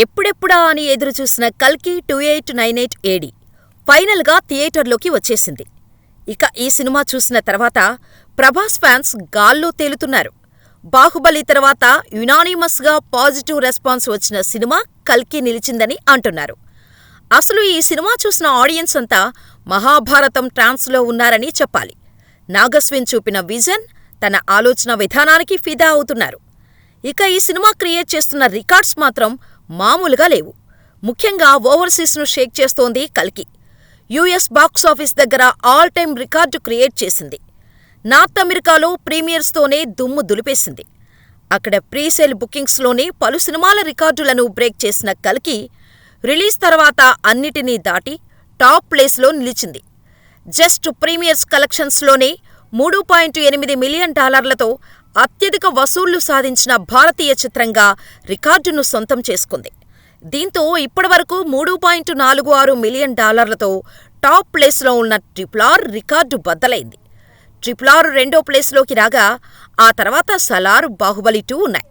ఎప్పుడెప్పుడా అని ఎదురుచూసిన కల్కి 2898 ఏడీ ఫైనల్గా థియేటర్లోకి వచ్చేసింది. ఇక ఈ సినిమా చూసిన తర్వాత ప్రభాస్ ఫ్యాన్స్ గాల్లో తేలుతున్నారు. బాహుబలి తర్వాత యునానిమస్గా పాజిటివ్ రెస్పాన్స్ వచ్చిన సినిమా కల్కి నిలిచిందని అంటున్నారు. అసలు ఈ సినిమా చూసిన ఆడియన్స్ అంతా మహాభారతం ట్రాన్స్లో ఉన్నారని చెప్పాలి. నాగస్విన్ చూపిన విజన్, తన ఆలోచన విధానానికి ఫిదా అవుతున్నారు. ఇక ఈ సినిమా క్రియేట్ చేస్తున్న రికార్డ్స్ మాత్రం మామూలుగా లేవు. ముఖ్యంగా ఓవర్సీస్ను షేక్ చేస్తోంది కల్కి. యుఎస్ బాక్సాఫీస్ దగ్గర ఆల్ టైమ్ రికార్డు క్రియేట్ చేసింది. నార్త్ అమెరికాలో ప్రీమియర్స్తోనే దుమ్ము దులిపేసింది. అక్కడ ప్రీసేల్ బుకింగ్స్లోనే పలు సినిమాల రికార్డులను బ్రేక్ చేసిన కల్కి రిలీజ్ తర్వాత అన్నిటినీ దాటి టాప్ ప్లేస్లో నిలిచింది. జస్ట్ ప్రీమియర్స్ కలెక్షన్స్లోనే $3.8 మిలియన్ అత్యధిక వసూళ్లు సాధించిన భారతీయ చిత్రంగా రికార్డును సొంతం చేసుకుంది. దీంతో ఇప్పటివరకు $3.46 మిలియన్ టాప్ ప్లేస్లో ఉన్న RRR రికార్డు బద్దలైంది. RRR రెండో ప్లేస్లోకి రాగా ఆ తర్వాత సలార్, బాహుబలి 2 ఉన్నాయి.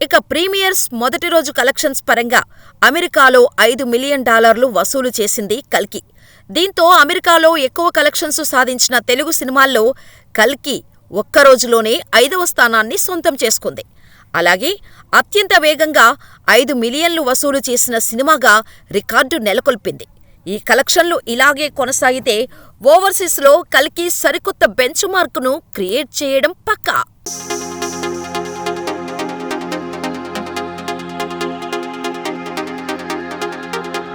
ఇక ప్రీమియర్స్ మొదటి రోజు కలెక్షన్స్ పరంగా అమెరికాలో $5 మిలియన్ వసూలు చేసింది కల్కి. దీంతో అమెరికాలో ఎక్కువ కలెక్షన్స్ సాధించిన తెలుగు సినిమాల్లో కల్కి ఒక్కరోజులోనే 5వ స్థానాన్ని సొంతం చేసుకుంది. అలాగే అత్యంత వేగంగా 5 మిలియన్లు వసూలు చేసిన సినిమాగా రికార్డు నెలకొల్పింది. ఈ కలెక్షన్లు ఇలాగే కొనసాగితే ఓవర్సీస్లో కల్కి సరికొత్త బెంచ్ మార్కును క్రియేట్ చేయడం పక్కా.